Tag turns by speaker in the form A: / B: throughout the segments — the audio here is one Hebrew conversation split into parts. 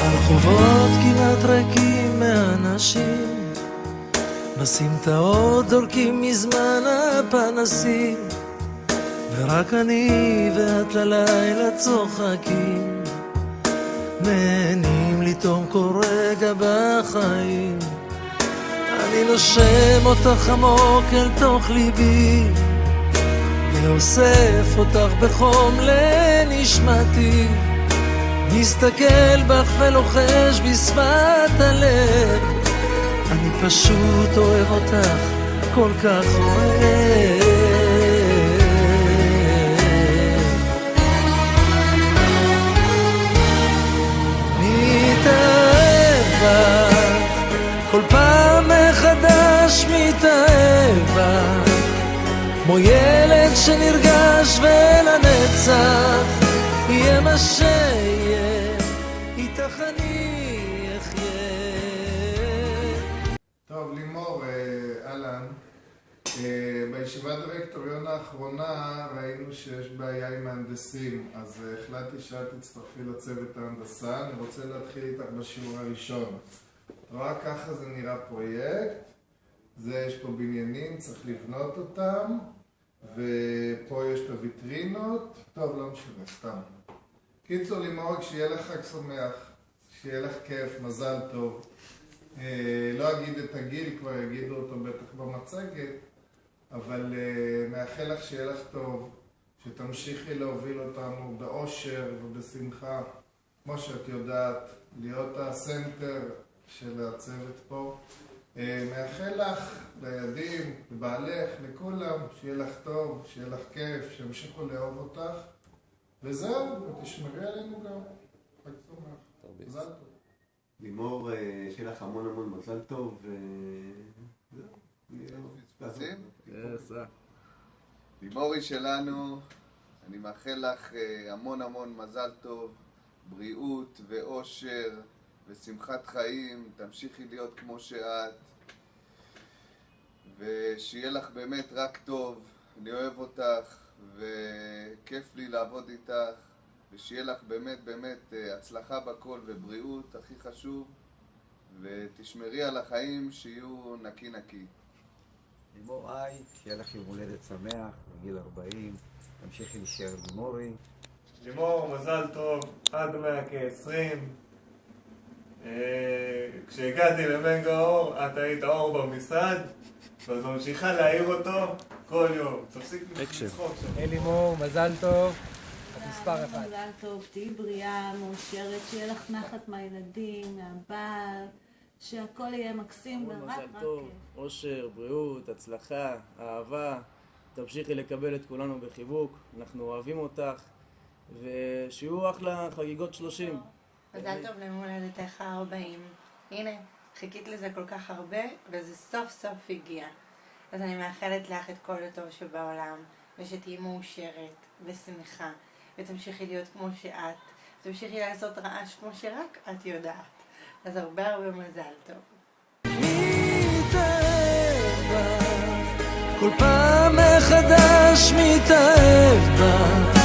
A: הרחובות כמעט ריקים מאנשים, בסמטאות דולקים מזמן הפנסים, ורק אני ואת ללילה צוחקים, נהנים לטעום כל רגע בחיים. אני נושם אותך עמוק אל תוך ליבי, ואוסף אותך בחום לנשמתי, מסתכל בך ולוחש בשפת הלב, אני פשוט אוהב אותך, כל כך אוהב. מתאהב בך, כל פעם מחדש מתאהב בך, כמו ילד שנרגש ולנצח יהיה מה שיהיה, איתך אני אחיה.
B: טוב, לימור, אהלן. בישיבת דירקטוריון האחרונה ראינו שיש בעיה עם מהנדסים, אז החלטתי שאת תצטרפי לצוות ההנדסה. אני רוצה להתחיל איתך בשיעור הראשון. רואה, ככה זה נראה פרויקט. יש פה בניינים, צריך לבנות אותם, ופה יש את הוויטרינות. טוב, לא משנה, סתם. קיצור, לימור, כשיהיה לך חג שמח, שיהיה לך כיף, מזל טוב. לא אגיד את הגיל, כבר יגידו אותו בטח במצגת, אבל מאחל לך שיהיה לך טוב, שתמשיכי להוביל אותנו באושר ובשמחה, כמו שאת יודעת, להיות הסנטר של הצוות פה. מאחל לך, לילדים, לבעלך, לכולם, שיהיה לך טוב, שיהיה לך כיף, שימשיכו לאהוב אותך, וזהו, ותשמרי עלינו גם. חג שמח. מזל טוב.
C: לימור, שיהיה לך המון המון מזל טוב,
D: לימורי שלנו, אני מאחל לך המון המון מזל טוב, בריאות ואושר ושמחת חיים, תמשיכי להיות כמו שאת, ושיהיה לך באמת רק טוב. אני אוהב אותך וכיף לי לעבוד איתך, ושיהיה לך באמת באמת הצלחה בכל ובריאות, הכי חשוב, ותשמרי על החיים שיהיו נקי נקי.
E: לימור, שיהיה לך יום הולדת שמח, בגיל 40, תמשיכי להישאר לימורי.
F: לימור, מזל טוב, עד 120. כשהגעתי למנגה אור, את היית אור במשרד, ואת ממשיכה להעיר אותו כל יום. תפסיק לצחוק.
G: היי לימור, מזל טוב. את מספר 1.
H: מזל טוב, תהיי בריאה, מאושרת, שיהיה לך נחת מהילדים, מהבעל, שהכל יהיה מקסים ורק רק
I: מזל טוב, אושר, בריאות, הצלחה, אהבה. תמשיכי לקבל את כולנו בחיבוק, אנחנו אוהבים אותך, ושיהיו אחלה חגיגות 30.
J: מזל טוב ליום הולדתך 40. הנה, חיכית לזה כל כך הרבה, וזה סוף סוף הגיע. אז אני מאחלת לך את כל הטוב שבעולם, ושתהיי מאושרת ושמחה, ותמשיכי להיות כמו שאת, ותמשיכי לעשות רעש כמו שרק את יודעת. אז הרבה הרבה מזל טוב.
A: מתאהב בך, כל פעם מחדש מתאהב בך,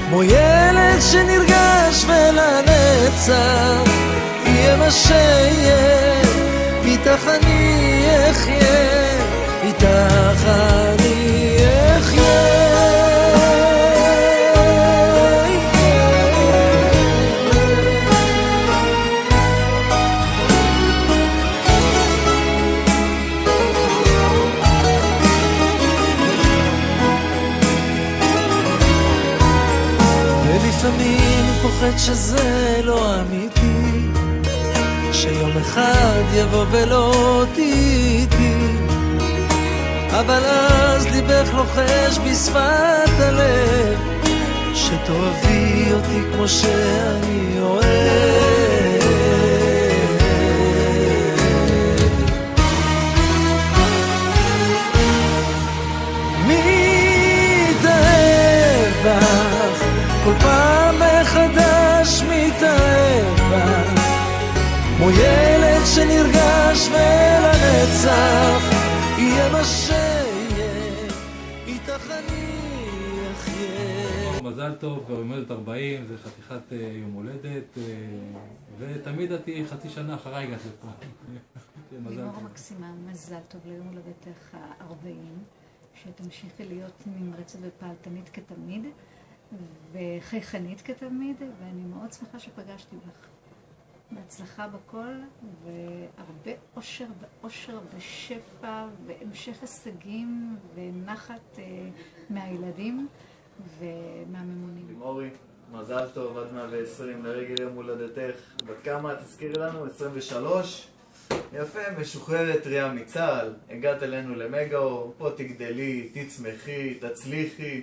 A: כמו ילד שנרגש ולנצח יהיה מה שיהיה, איתך אני אחיה, איתך אני אחיה. ולפעמים פוחד שזה לא אמיתי, שיום אחד יבוא ולא תהייתי, אבל אז ליבך לוחש בשפת הלב, שתאהבי אותי כמו שאני אוהב. מתאהב בך, כל פעם מחדש מתאהב בה, כמו ילד שנרגש ולנצח יהיה מה שיהיה, איתך אני אחיה.
K: מזל טוב, יום הולדת 40, זה חתיכת יום הולדת, ותמיד את תהיי חצי שנה אחריי הגעת לפה.
L: לימור מקסימה, מזל טוב ליום הולדתך 40, שתמשיכי להיות נמרצת ופעלתנית כתמיד, וחייכנית כתמיד, ואני מאוד שמחה שפגשתי בך. בהצלחה בכל, והרבה אושר ואושר ושפע, והמשך הישגים ונחת מהילדים ומהממונים.
F: לימורי, מזל טוב עד 120 לרגל יום הולדתך. בת כמה את תזכירי לנו? 23? יפה, משוחררת טריה מצה"ל, הגעת אלינו למגאור, פה תגדלי, תצמחי, תצליחי,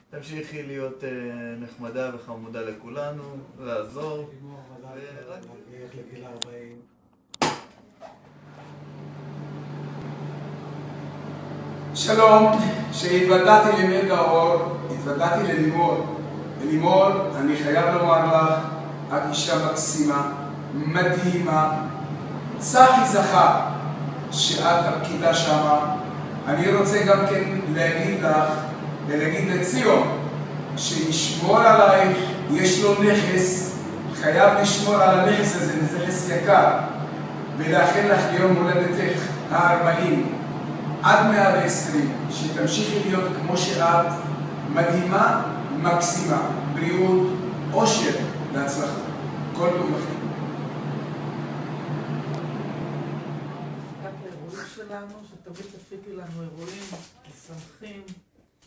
F: תמשיכי להיות נחמדה וחמודה לכולנו, לעזור.
C: ורק נגיח לגיל 40.
M: שלום, כשהתוודעתי למגאור, התוודעתי ללימור. ולימור, אני חייב לומר לך, את אישה מקסימה, מדהימה. צחי זכה שאת הפקידה שמה. אני רוצה גם כן להגיד לך ולהגיד לציון שישמור עלייך, יש לו נכס, חייב לשמור על הנכס הזה, זה נכס יקר, ולאחל לך ליום הולדתך ה-40 עד 120, שתמשיכי להיות כמו שאת, מדהימה, מקסימה, בריאות, אושר והצלחה. כל טוב לכם.
N: האירועים שלנו, שתמיד תפיקי לנו אירועים משמחים,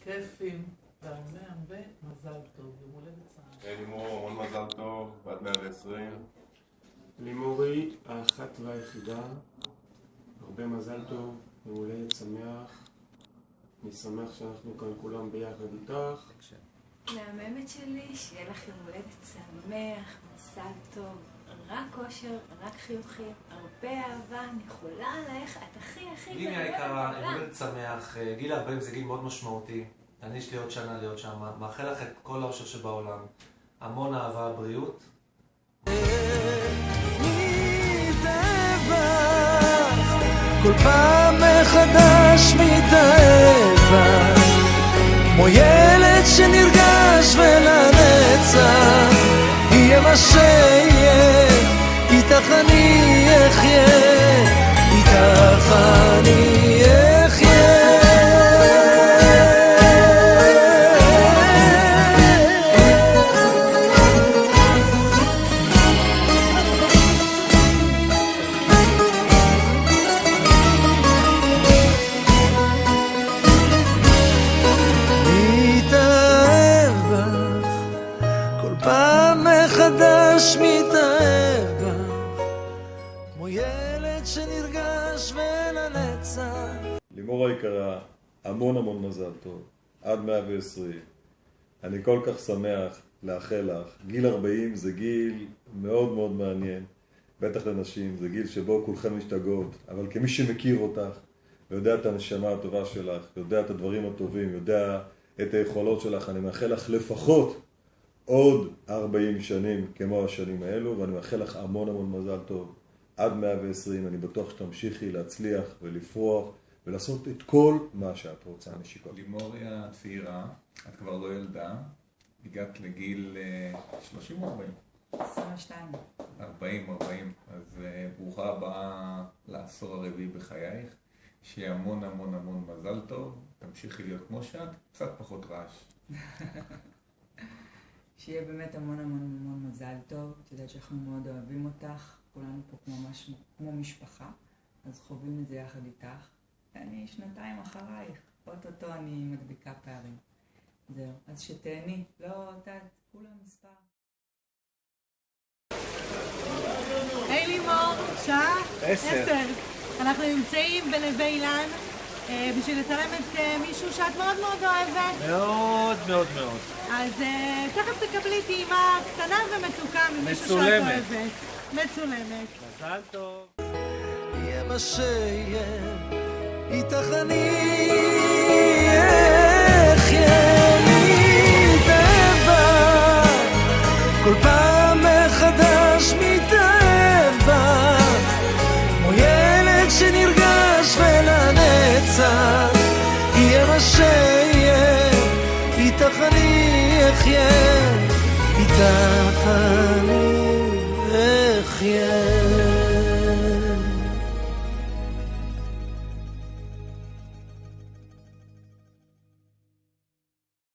N: כיפים, והרבה מזל טוב. יום הולדת שמח.
O: לימור, המון מזל טוב, עד 120.
P: לימורי, האחת והיחידה, הרבה מזל טוב, יום הולדת שמח. אני שמח שאנחנו כאן כולם ביחד איתך.
Q: מהממת שלי, שיהיה לך יום הולדת שמח, מזל טוב, רק אושר, רק חיוכים, הרבה אהבה, אני חולה עלייך, את הכי
R: לימי היקרה, יום הולדת שמח, גיל 40 זה גיל מאוד משמעותי. אני יש לי עוד שנה להיות שם, מאחל לך את כל האושר שבעולם, המון אהבה, בריאות.
A: כל פעם מחדש מתאהב בה, כמו ילד שנרגש ולנצח יהיה מה שיהיה, איתך אני אחיה, איתך אני אחיה. מחדש מתאהב בך, כמו ילד שנרגש ולנצח.
O: לימור היקרה, המון מזל טוב, עד 120. אני כל כך שמח לאחל לך. גיל 40 זה גיל מאוד מעניין, בטח לנשים, זה גיל שבו כולכם משתגעות, אבל כמי שמכיר אותך, יודע את הנשמה הטובה שלך, יודע את הדברים הטובים, יודע את היכולות שלך, אני מאחל לך לפחות עוד 40 שנים כמו השנים האלו, ואני מאחל לך המון מזל טוב. עד 120, אני בטוח שתמשיכי להצליח ולפרוח ולעשות את כל מה שאת רוצה, נשיקות.
S: לימור היא הצעירה, את כבר לא ילדה, הגעת לגיל 30 או 40?
T: 22.
S: 40, אז ברוכה הבאה לעשור הרביעי בחייך, שיהיה המון מזל טוב, תמשיכי להיות כמו שאת, קצת פחות רעש.
T: שיהיה באמת המון מזל טוב, את יודעת שאנחנו מאוד אוהבים אותך, כולנו פה ממש כמו משפחה, אז חווים את זה יחד איתך, ואני 2 אחרייך, אוטוטו אני מדביקה פערים. זהו, אז שתהני, לא יודעת, כולם מספר.
U: היי לימור, שעה? 10. אנחנו נמצאים בנווה אילן בשביל לצלם את מישהו שאת מאוד אוהבת.
A: מאוד.
U: אז תכף תקבלי טעימה קטנה ומתוקה ממישהו שאת אוהבת. מצולמת.
A: מזל טוב. יהיה מה שיהיה, איתך אני